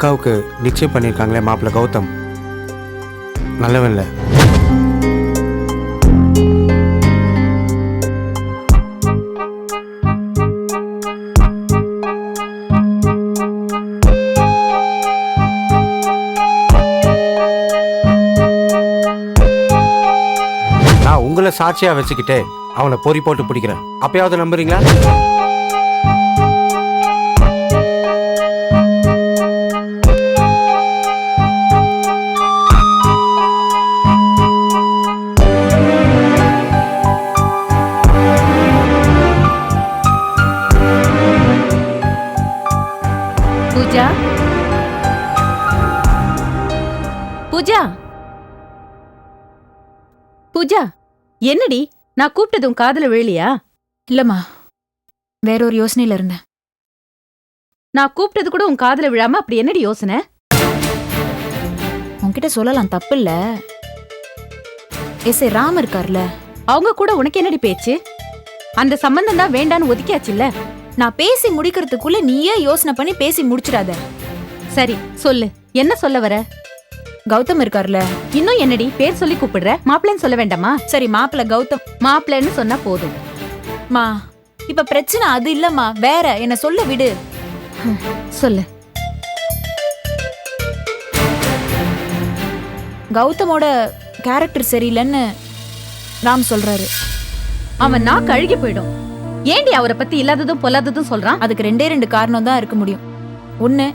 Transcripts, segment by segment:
அக்காவுக்கு நிச்சயம் பண்ணியிருக்காங்களே மாப்பிள்ளை கௌதம் நல்லவன் இல்லை. நான் உங்களை சாட்சியா வச்சுக்கிட்டு அவனை பொறி போட்டு பிடிக்கிறேன். அப்பயாவது நம்புறீங்களா? பூஜா, பூஜா, பூஜா, என்னடி நான் கூப்பிட்டதும் காதுல விழலையா? இல்லம்மா, வேற ஒரு யோசனையில இருந்தேன். நான் கூப்பிட்டது கூட உன் காதுல விழாம அப்படி என்னடி யோசனை? உன்கிட்ட சொல்லலாம், தப்பு இல்ல. எஸ் ராம் இருக்கார்ல, அவங்க கூட உனக்கு என்னடி பேச்சு? அந்த சம்பந்தம் தான் வேண்டான்னு ஒதுக்கியாச்சுல்ல. நான் பேசி முடிக்கிறதுக்குள்ள நீயே யோசனை பண்ணி பேசி முடிச்சிடாத. சரி சொல்லு, என்ன சொல்ல வர? கௌதம் இருக்கார்ல, இன்னும் என்னடி பேர் சொல்லி கூப்பிடுற? மாப்பிள்ளைன்னு சொல்ல வேண்டாமா? சரி மாப்பிள்ள கௌதம். மாப்பிள்ளைன்னு சொன்னா போதும். மா, இப்ப பிரச்சனை அது இல்லம்மா, வேற. என்ன சொல்ல விடு. சொல்லு. கௌதமோட கேரக்டர் சரியில்லைன்னு ராம் சொல்றாரு. அவன் நான் கழுகி போயிடும். ஏண்டி அவரை பத்தி இல்லாததும் பொல்லாததும் சொல்றான்? அதுக்கு ரெண்டே ரெண்டு காரணம் தான் இருக்க முடியும். ஒண்ணு,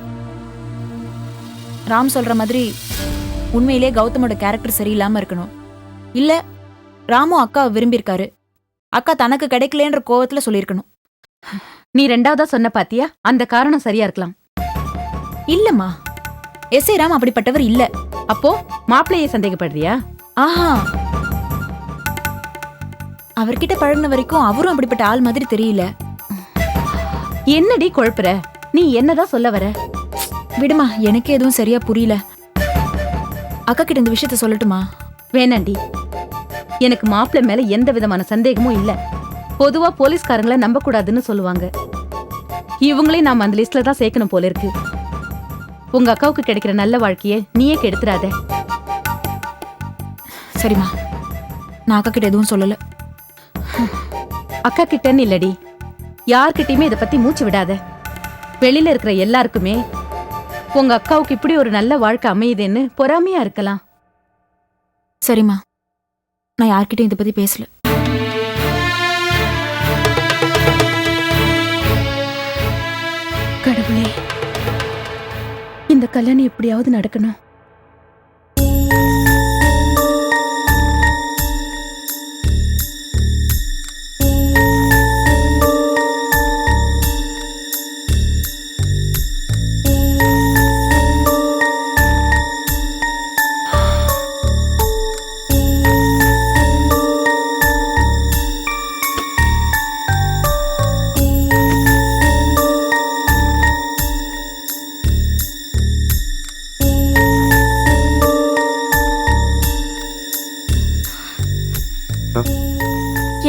ராம் சொல்ற மாதிரி உண்மையிலே கௌதமோட கேரக்டர் சரியில்லாம இருக்கணும். இல்ல ராமும் அக்காவை விரும்பியிருக்காரு, அக்கா தனக்கு கிடைக்கலன்ற கோவத்துல சொல்லியிருக்கணும். நீ ரெண்டாவதா சொன்ன பாத்தியா? அந்த காரணம் சரியா இருக்கலாம். இல்லம்மா, எஸ் ராம் அப்படிப்பட்டவர் இல்ல. அப்போ மாப்பிள்ளையை சந்தேகப்படுறியா? ஆஹா, அவர்கிட்ட பழகின வரைக்கும் அவரும் அப்படிப்பட்ட ஆள் மாதிரி தெரியல. என்னடி குழப்புற? நீ என்னதான் சொல்ல வர? விடுமா, எனக்கு எதுவும் சரியா புரியல. அக்கா கிட்ட இந்த விஷயத்த சொல்லட்டுமா? வேணாண்டி, எனக்கு மாப்பிள்ளை மேல எந்த விதமான சந்தேகமும் இல்ல. பொதுவா போலீஸ்காரங்களை நம்ப கூடாதுன்னு சொல்லுவாங்க. இவங்களையும் நாம அந்த லிஸ்ட்ல தான் சேர்க்கணும் போல இருக்கு. உங்க அக்காவுக்கு கிடைக்கிற நல்ல வாழ்க்கைய நீயே கெடுத்துறாத. சரிம்மா, நான் அக்கா கிட்ட எதுவும் சொல்லல. அக்கா கிட்டன்னு இல்லடி, யார்கிட்டயுமே இதை பத்தி மூச்சு விடாத. வெளியில இருக்கிற எல்லாருக்குமே உங்க அக்காவுக்கு இப்படி ஒரு நல்ல வாழ்க்கை அமையுதுன்னு பொறாமையா இருக்கலாம். சரிம்மா, நான் யார்கிட்டயும் இதை பத்தி பேசல. கடவுளே, இந்த கல்யாணம் எப்படியாவது நடக்கணும்.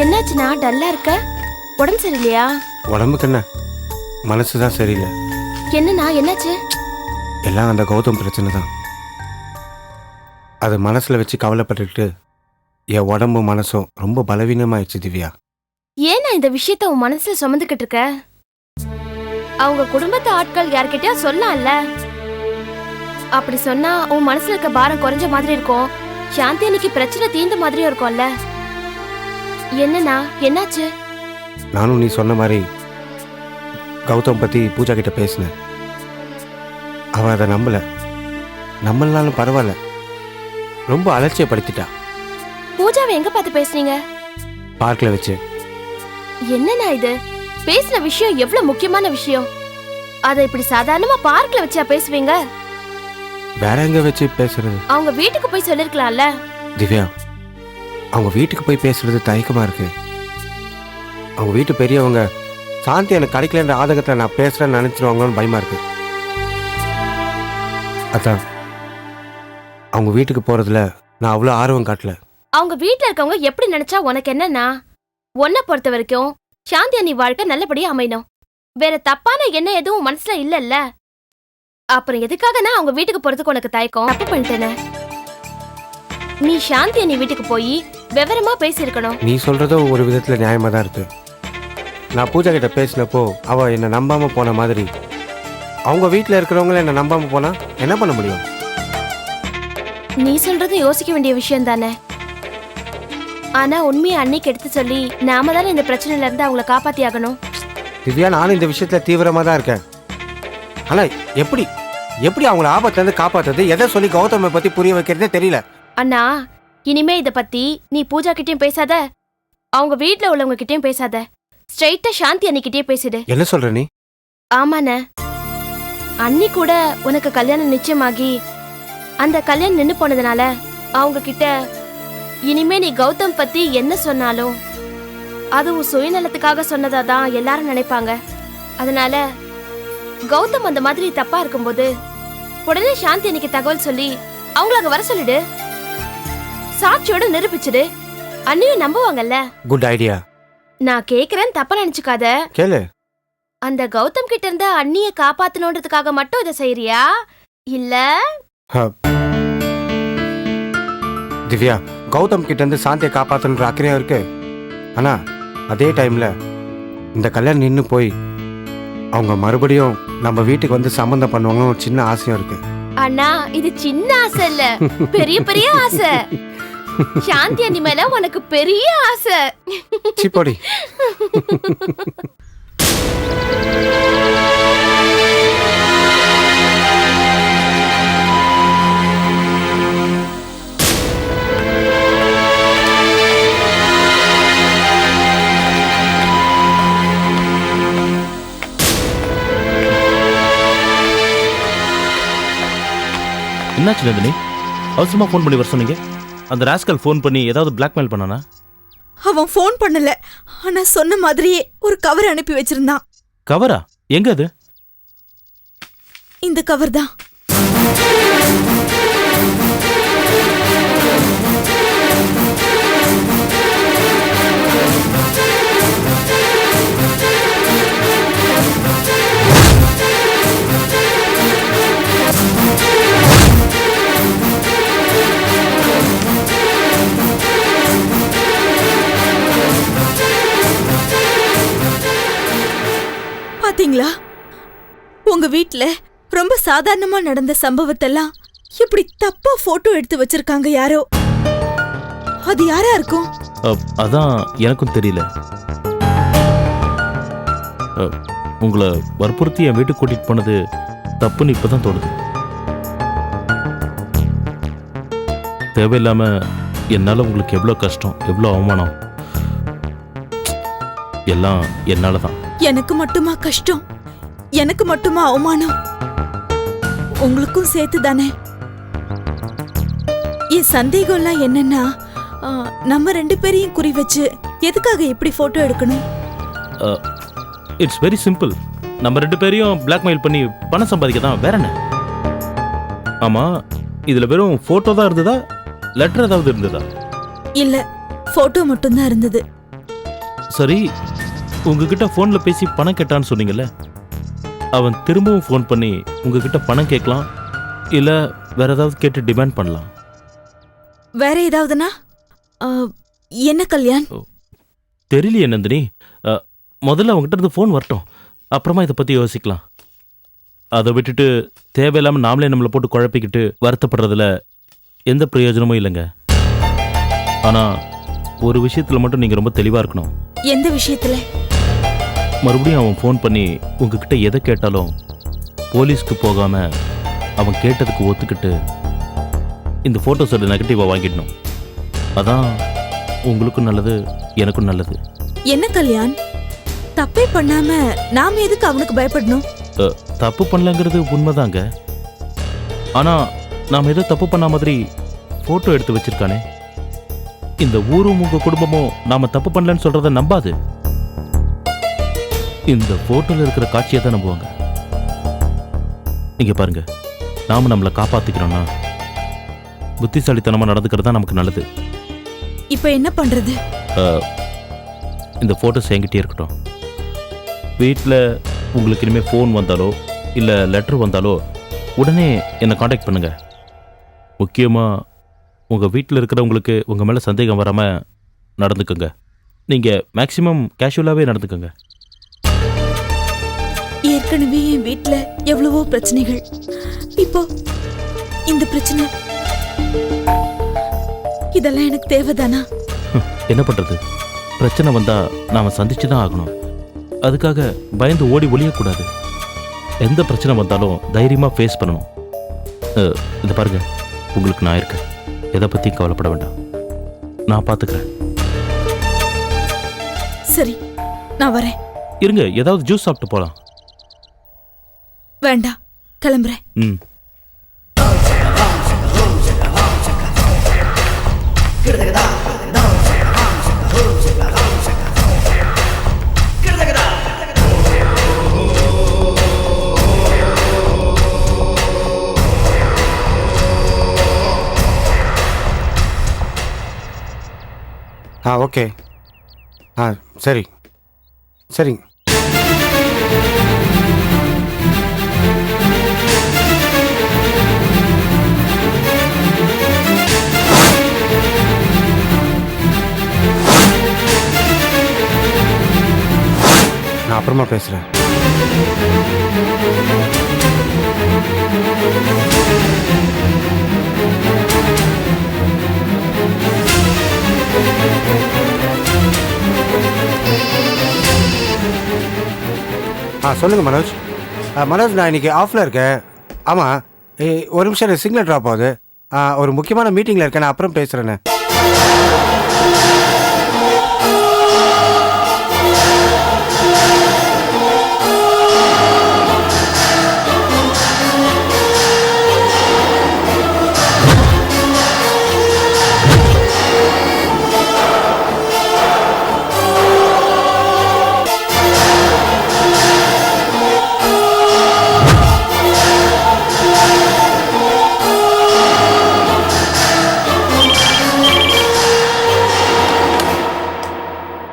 என்னாச்சுன்னா டல்லா இருக்க? உடம்பு சரியில்லையா? உடம்புக்கு என்ன, மனசுதான் சரியில்லை. என்னண்ணா, என்னாச்சு? எல்லாம் அந்த கௌதம் பிரச்சனை தான். அது மனசுல வச்சு கவலைப்பட்டுக்கிட்டு என் உடம்பும் மனசும் ரொம்ப பலவீனமாயிடுச்சு திவ்யா. ஏன்னா இந்த விஷயத்த உன் மனசுல சுமந்துக்கிட்டு இருக்க? அவங்க குடும்பத்து ஆட்கள் யார்கிட்டயா சொல்லலாம்ல? அப்படி சொன்னா உன் மனசுல இருக்க பாரம் குறைஞ்ச மாதிரி இருக்கும். சாந்தி அன்னைக்கு பிரச்சனை தீர்ந்த மாதிரியும் இருக்கும்ல. என்னண்ணா, என்னாச்சு? நானும் நீ சொன்ன மாதிரி கௌதம் பத்தி பூஜா கிட்ட பேசினேன். அவன் அதை நம்மளாலும் பரவாயில்ல, ரொம்ப அலட்சியப்படுத்திட்டா. பூஜாவை எங்க பார்த்து பேசுனீங்க? பார்க்ல வச்சு. என்னண்ணா இது? பேசின விஷயம் எவ்வளவு முக்கியமான விஷயம். அதை இப்படி சாதாரணமா பார்க்ல வச்சா பேசுவீங்க? வேற எங்க வச்சு பேசுறது? அவங்க வீட்டுக்கு போய் சொல்லிருக்கலாம்ல. திவ்யா, அவங்க வீட்டுக்கு போய் பேசுறது தயக்கமா இருக்கு. அவங்க வீட்டு பெரியவங்க சாந்தி எனக்கு கிடைக்கலன்ற ஆதகத்தில் நான் பேசுறேன்னு நினைச்சிருவாங்களோன்னு பயமா இருக்கு. அதான் அவங்க வீட்டுக்கு போறதுல நான் அவ்வளோ ஆர்வம் காட்டல. அவங்க வீட்டுல இருக்கவங்க எப்படி நினைச்சா உனக்கு என்னன்னா? உன்னை பொறுத்த வரைக்கும் சாந்தி அண்ணி வாழ்க்கை நல்லபடியா அமையணும். வேற தப்பான எண்ணம் எதுவும் மனசுல இல்லல்ல. அப்புறம் எதுக்காக நான் அவங்க வீட்டுக்கு போறதுக்கு உனக்கு தயக்கம்? தப்பு பண்ணிட்டேனே. நீ சாந்தி அண்ணி வீட்டுக்கு போய் விவரமா பேசியிருக்கணும். நீ சொல்கிறதும் ஒரு விதத்தில் நியாயமாக தான் இருக்கு. நான் பூஜா கிட்ட பேசினப்போ அவள் என்னை நம்பாமல் போன மாதிரி அவங்க வீட்டில் இருக்கிறவங்கள என்னை நம்பாமல் போனால் என்ன பண்ண முடியும்? நீ சொல்றது யோசிக்க வேண்டிய விஷயம் தானே. ஆனா உண்மையை அன்னைக்கு எடுத்து சொல்லி நாம தானே இந்த பிரச்சனையில இருந்து அவங்கள காப்பாத்தி ஆகணும். திவ்யா, நானும் இந்த விஷயத்தில் தீவிரமாக தான் இருக்கேன். ஆனால் எப்படி எப்படி அவங்கள ஆபத்துலேருந்து காப்பாற்றுறது, எதை சொல்லி கௌதமை பற்றி புரிய வைக்கிறதே தெரியல. அண்ணா, இனிமே இத பத்தி நீ பூஜா கிட்டயும் பேசாத, அவங்க வீட்ல உள்ளவங்க கிட்டயும் பேசாத. ஸ்ட்ரைட்டா சாந்தி அன்னிக்கிட்டே பேசிடு. என்ன சொல்ற நீ? ஆமாண்ண, அன்னி கூட உனக்கு கல்யாணம் நிச்சயமாகி அந்த கல்யாணம் நின்னு போனதுனால அவங்க கிட்ட இனிமே நீ கௌதம் பத்தி என்ன சொன்னாலும் அதுவும் சுயநலத்துக்காக சொன்னதா தான் எல்லாரும் நினைப்பாங்க. அதனால கௌதம் அந்த மாதிரி தப்பா இருக்கும்போது உடனே சாந்தி அன்னைக்கு தகவல் சொல்லி அவங்கள அங்க வர சொல்லிடு. சாட்சியோட நிரூபிச்சிடு. அண்ணியும் நம்புவாங்கல்ல. Good idea. நான் கேக்குறேன், தப்பா நினைச்சுக்காத. கேளு. அந்த கௌதம் கிட்ட இருந்த அண்ணிய காப்பாத்தணுன்றதுக்காக மட்டும் இதை செய்யறியா இல்ல? திவ்யா, கௌதம் கிட்ட இருந்து சாந்தியை காப்பாத்தணுன்ற அக்கறையா இருக்கு. ஆனா அதே டைம்ல இந்த கல்யாணம் நின்று போய் அவங்க மறுபடியும் நம்ம வீட்டுக்கு வந்து சம்பந்தம் பண்ணுவாங்கன்னு ஒரு சின்ன ஆசையும் இருக்கு. அண்ணா, இது சின்ன ஆசை இல்ல, பெரிய பெரிய ஆசை. சாந்தி அண்ணி மேல உனக்கு பெரிய ஆசை. சிப்போடி. என்னாச்சு நந்தினி? அவசரமா ஃபோன் பண்ணி வர சொன்னீங்க. அந்த ராஸ்கல் ஃபோன் பண்ணி ஏதாவது பிளாக்மெயில் பண்ணானா? அவன் ஃபோன் பண்ணல, ஆனா சொன்ன மாதிரியே ஒரு கவர் அனுப்பி வச்சிருந்தான். கவரா? எங்க அது? இந்த கவர் தான். பாத்தீங்களா, உங்க வீட்ல ரொம்ப சாதாரணமா நடந்த சம்பவத்தெல்லாம் இப்படி தப்பா போட்டோ எடுத்து வச்சிருக்காங்க யாரோ. அது யாரா இருக்கும்? அதான் எனக்கும் தெரியல. உங்களை வற்புறுத்தி என் வீட்டுக்கு கூட்டிட்டு போனது தப்புன்னு இப்பதான் தோணுது. தேவையில்லாம என்னால உங்களுக்கு எவ்வளவு கஷ்டம், எவ்வளவு அவமானம், எல்லாம் என்னாலதான். எனக்கு மட்டுமா கஷ்டம்? எனக்கு மட்டுமா அவமானம்? உங்களுக்கும் சேர்த்து தானே. என் சந்தேகம்லாம் என்னன்னா, நம்ம ரெண்டு பேரையும் குறி வச்சு எதுக்காக இப்படி போட்டோ எடுக்கணும்? It's very simple. நம்ம ரெண்டு பேரையும் பிளாக்மெயில் பண்ணி பணம் சம்பாதிக்க தான், வேற என்ன? ஆமா, இதுல வெறும் போட்டோ தான் இருந்ததா, லெட்டர் ஏதாவது இருந்ததா? இல்ல, போட்டோ மட்டும்தான் இருந்தது. சரி, உங்ககிட்ட போன்ல பேசி பணம் கேட்டான்னு சொன்னீங்கல்ல, அவன் திரும்பவும் ஃபோன் பண்ணி உங்ககிட்ட பணம் கேட்கலாம், இல்ல வேற ஏதாவது கேட்டு டிமாண்ட் பண்ணலாம். வேற ஏதாவதுனா என்ன கல்யாண்? தெரியலையே நந்தினி. முதல்ல அவங்ககிட்ட இருந்து ஃபோன் வரட்டும், அப்புறமா இதை பத்தி யோசிக்கலாம். அதை விட்டுட்டு தேவையில்லாம நாமளே நம்மளை போட்டு குழப்பிக்கிட்டு வருத்தப்படுறதுல எந்த பிரயோஜனமும் இல்லைங்க. ஆனா ஒரு விஷயத்துல மட்டும் நீங்க ரொம்ப தெளிவா இருக்கணும். எந்த விஷயத்துல? மறுபடியும் அவன் ஃபோன் பண்ணி உங்ககிட்ட எதை கேட்டாலும் போலீஸ்க்கு போகாம அவன் கேட்டதுக்கு ஒத்துக்கிட்டு இந்த போட்டோஸோட நெகட்டிவா வாங்கிடணும். அதான் உங்களுக்கும் நல்லது, எனக்கும் நல்லது. என்ன கல்யாண், தப்பே பண்ணாம நாம எதுக்கு அவனுக்கு பயப்படணும்? தப்பு பண்ணலங்கிறது உண்மைதாங்க. ஆனா நாம ஏதோ தப்பு பண்ண மாதிரி போட்டோ எடுத்து வச்சிருக்கானே, இந்த ஊரும் உங்க குடும்பமும் நாம தப்பு பண்ணலன்னு சொல்றத நம்பாது. இந்த போட்டோல இருக்கிற காட்சியை தான் நம்புவாங்க. நீங்க பாருங்க, நாம நம்மளை காப்பாத்திக்கிறோம்னா புத்திசாலித்தனமா நடந்துக்கிறது தான் நமக்கு நல்லது. இப்ப என்ன பண்றது? இந்த போட்டோஸ் என்கிட்டே இருக்கட்டும். வீட்டில் உங்களுக்கு இனிமேல் ஃபோன் வந்தாலோ இல்லை லெட்டர் வந்தாலோ உடனே என்னை காண்டாக்ட் பண்ணுங்க. முக்கியமாக உங்கள் வீட்டில் இருக்கிறவங்களுக்கு உங்கள் மேலே சந்தேகம் வராமல் நடந்துக்குங்க. நீங்கள் மேக்ஸிமம் கேஷுவலாகவே நடந்துக்குங்க. ஏற்கனவே என் வீட்ல எவ்வளவோ பிரச்சனைகள், இப்போ இந்த பிரச்சனை, இதெல்லாம் எனக்கு தேவைதானா? என்ன பண்ணுறது, பிரச்சனை வந்தால் நாம் சந்திச்சு தான் ஆகணும். அதுக்காக பயந்து ஓடி ஒளியக்கூடாது. எந்த பிரச்சனை வந்தாலும் தைரியமாக ஃபேஸ் பண்ணணும். இதை பாருங்கள், உங்களுக்கு நான் இருக்கேன். எதை பற்றியும் கவலைப்பட வேண்டாம், நான் பார்த்துக்கிறேன். சரி, நான் வரேன். இருங்க, ஏதாவது ஜூஸ் சாப்பிட்டு போகலாம். வேண்டாம், கிளம்புறேன். ம். ஓகே. சரி சரிங்க. நான் அப்புறமா பேசுகிறேன். சொல்லுங்கள் மனோஜ். மனோஜ், நான் இன்னைக்கு ஆஃபில் இருக்கேன். ஆமாம், ஒரு நிமிஷம் சிக்னல் ட்ராப் ஆகுது. ஒரு முக்கியமான மீட்டிங்கில் இருக்கேன், நான் அப்புறம் பேசுகிறேண்ணே.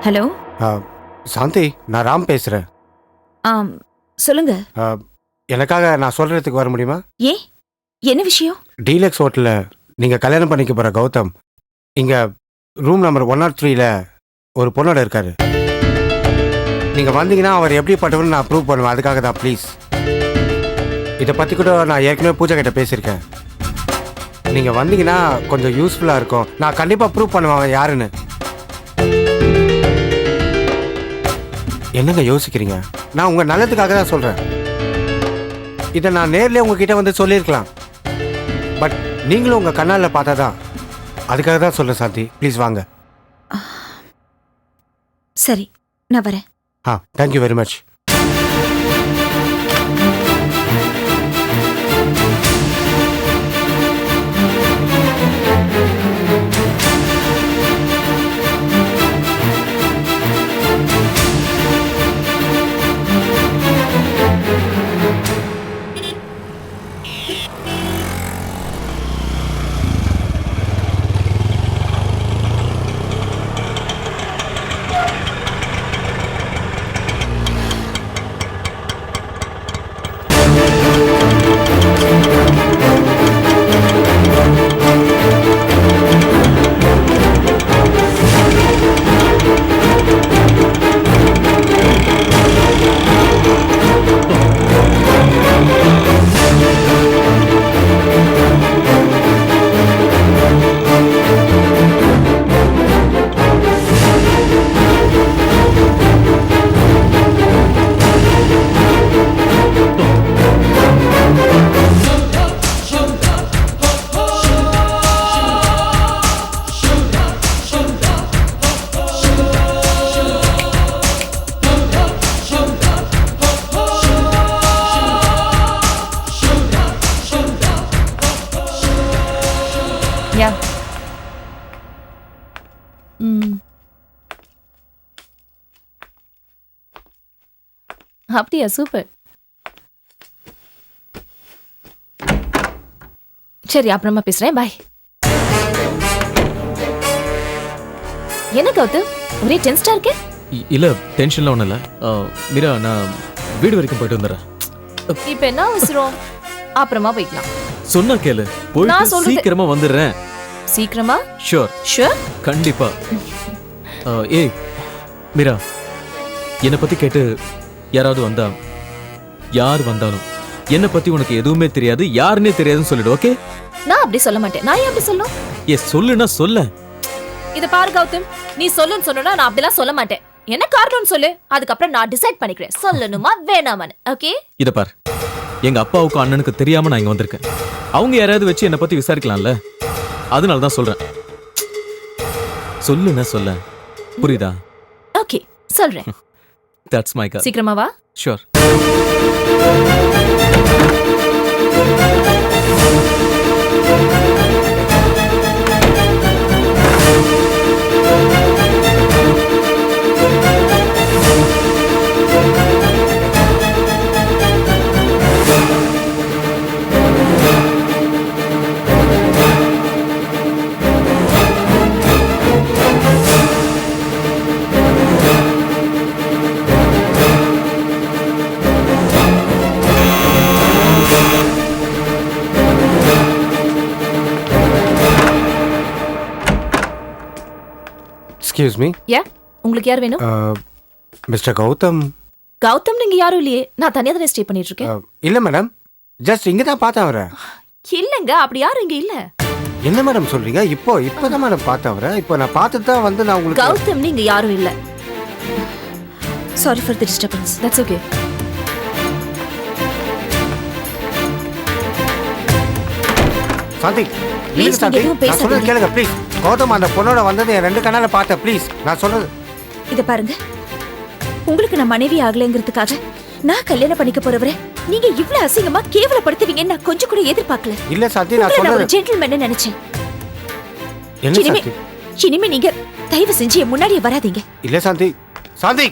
ஹலோ. சாந்தி, நான் ராம் பேசுகிறேன். சொல்லுங்க. எனக்காக நான் சொல்கிறதுக்கு வர முடியுமா? ஏன், என்ன விஷயம்? டீலக்ஸ் ஹோட்டலில் நீங்கள் கல்யாணம் பண்ணிக்க போகிற கௌதம் இங்கே ரூம் நம்பர் 103ல் ஒரு பொண்ணோட இருக்காரு. நீங்கள் வந்தீங்கன்னா அவர் எப்படிப்பட்டவன்னு நான் ப்ரூவ் பண்ணுவேன். அதுக்காக தான், ப்ளீஸ். இதை பற்றி கூட நான் ஏற்கனவே பூஜா கிட்ட பேசியிருக்கேன். நீங்கள் வந்தீங்கன்னா கொஞ்சம் யூஸ்ஃபுல்லாக இருக்கும். நான் கண்டிப்பாக ப்ரூவ் பண்ணுவேன் அவன் யாருன்னு. என்னங்க யோசிக்கிறீங்க? நான் உங்கள் நல்லதுக்காக தான் சொல்கிறேன். இதை நான் நேர்லேயே உங்ககிட்ட வந்து சொல்லியிருக்கலாம். பட் நீங்களும் உங்கள் கண்ணால் பார்த்தா தான், அதுக்காக தான் சொல்கிறேன். சாந்தி, ப்ளீஸ் வாங்க. சரி, நான் வரேன். Thank you very much. யா. அப்படியா, சூப்பர். சரி, அப்புறமா பேசுறேன், பாய். என்ன கௌதம், ஒரே டென்ஸ்டா இருக்கு? இல்ல, டென்ஷன்லாம் ஒண்ணும் இல்ல. மீரா, நான் வீடு வரைக்கும் போயிட்டு வந்துடுறேன். இப்ப என்ன அவசரம்? அப்புறமா போய்க்கலாம். சொன்னா கேளு, நான் போயிட்டு சொல்றது- சீக்கிரமா வந்துடுறேன். சீக்கிரமா? Sure, sure. கண்டிப்பா. ஏய் மீரா, என்னை பத்தி கேட்டு யாராவது வந்தா, யார் வந்தாலும் என்னை பத்தி உனக்கு எதுவுமே தெரியாது, யாருன்னே தெரியாதுன்னு சொல்லிடு. ஓகே? நான் அப்படி சொல்ல மாட்டேன். நான் ஏன் அப்படி சொல்லணும்? சொல்லுன்னா சொல்ல. இத பாரு கௌதம், நீ சொல்லுன்னு சொன்னா நான் அப்படிலாம் சொல்ல மாட்டேன். என்ன காரணம்னு சொல்லு, அதுக்கப்புறம் நான் டிசைட் பண்ணிக்கிறேன் சொல்லணுமா வேணாமான்னு. ஓகே? இத பார், எங்க அப்பாவுக்கும் அண்ணனுக்கு தெரியாம நான் இங்க வந்திருக்கேன். அவங்க யாராவது வச்சு என்னை பத்தி விசாரிக்கலாம்ல, அதனால தான் சொல்றேன். சொல்லுன்னா சொல்ல, புரியுதா? ஓகே, சொல்றேன். தட்ஸ் மை கால். சீக்கிரமா வா. ஷூர். எக்ஸ்கியூஸ் மீ, யா, உங்களுக்கு யார் வேணும்? மிஸ்டர் கௌதம். கௌதம் நீங்க யாரும் இல்லையே, நான் தனியா தான் ஸ்டே பண்ணிட்டு இருக்கேன். இல்லை மேடம், ஜஸ்ட் இங்கே தான் பார்த்தேன் அவரை. இல்லங்க, அப்படி யாரும் இங்க இல்ல. என்ன மேடம் சொல்றீங்க? இப்போதான் மேடம் பார்த்தேன் அவரை. இப்போ நான் பார்த்துட்டு தான் வந்து நான் உங்களுக்கு. கௌதம் நீங்க யாரும் இல்ல. Sorry for the disturbance. That's okay. Shanti, Please, இல்லைங்க சாந்தி, நீங்க எதுவும் நான் சொல்றது பேசாதீங்க. கேளுங்க ப்ளீஸ். கௌதம் அந்த பொண்ணோட வந்தது என் 2 கண்ணால பார்த்தேன். ப்ளீஸ், நான் சொல்றது. இத பாருங்க, உங்களுக்கு நான் மனைவி ஆகலைங்கிறதுக்காக நான் கல்யாணம் பண்ணிக்க போறவரை நீங்க இவ்ளோ அசிங்கமா கேவலப்படுத்துவீங்கன்னு நான் கொஞ்சம் கூட எதிர்பார்க்கல. இல்ல சாந்தி, நான் உங்களை நான் ஒரு சொல்றது. ஜென்டில்மேன் நினைச்சேன். என்ன இனிமே சாந்தி? இனிமே நீங்க தயவு செஞ்சு என் முன்னாடியே வராதீங்க. இல்ல சாந்தி. சாந்தி,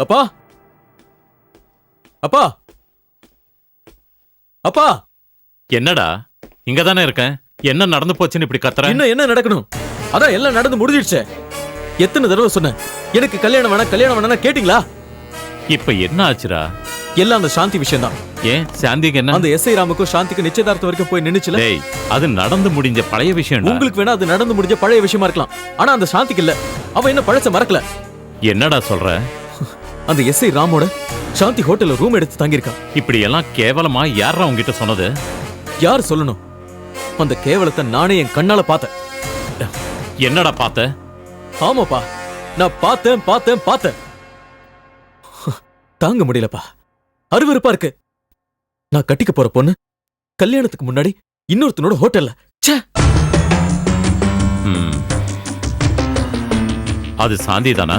அப்பா, அப்பா, அப்பா. என்னடா இங்க தானே இருக்கேன், என்ன நடந்து போச்சுன்னு இப்படி கத்துற? இன்னும் என்ன நடக்கணும்? அதான் எல்லாம் நடந்து முடிஞ்சிடுச்சே. எத்தனை தடவை சொன்னேன் எனக்கு கல்யாணம் வேணாம் கேட்டீங்களா? இப்ப என்ன ஆச்சுடா? எல்லாம் அந்த சாந்தி விஷயம் தான். ஏன் சாந்திக்கு என்ன? அந்த எஸ்ஐ ராமுக்கும் சாந்திக்கு நிச்சயதார்த்தம் வரைக்கும் போய் நின்னுச்சுல. டேய், அது நடந்து முடிஞ்ச பழைய விஷயம். உங்களுக்கு வேணா அது நடந்து முடிஞ்ச பழைய விஷயமா இருக்கலாம், ஆனா அந்த சாந்திக்கு இல்ல. அவ என்ன பழச மறக்கல. என்னடா சொல்ற? அந்த எஸ்ஐ ராமோட சாந்தி ஹோட்டல்ல ரூம் எடுத்து தங்கியிருக்கா. இப்படி எல்லாம் கேவலமா யாரா உங்ககிட்ட சொன்னது? யார் சொல்லணும்? அந்த கேவலத்தை நானே என் கண்ணால பார்த்தேன். என்னடா பார்த்த? ஆமாப்பா, நான் பார்த்தேன். தாங்க முடியலப்பா, அருவருப்பா இருக்கு. நான் கட்டிக்க போற பொண்ணு கல்யாணத்துக்கு முன்னாடி இன்னொருத்தனோட ஹோட்டல்ல. ச்சே. அது சாந்தி தானா?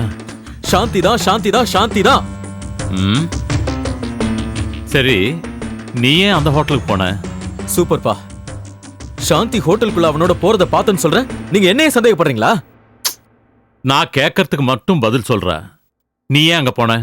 சாந்தி தான். சரி, நீ ஏன் அந்த ஹோட்டலுக்கு போன? சூப்பர்ப்பா, சாந்தி ஹோட்டலுக்குள்ள அவனோட போறத பார்த்தேன்னு சொல்றேன், நீங்க என்னையே சந்தேகப்படுறீங்களா? நான் கேட்கறதுக்கு மட்டும் பதில் சொல்ற. நீ ஏன் அங்க போன?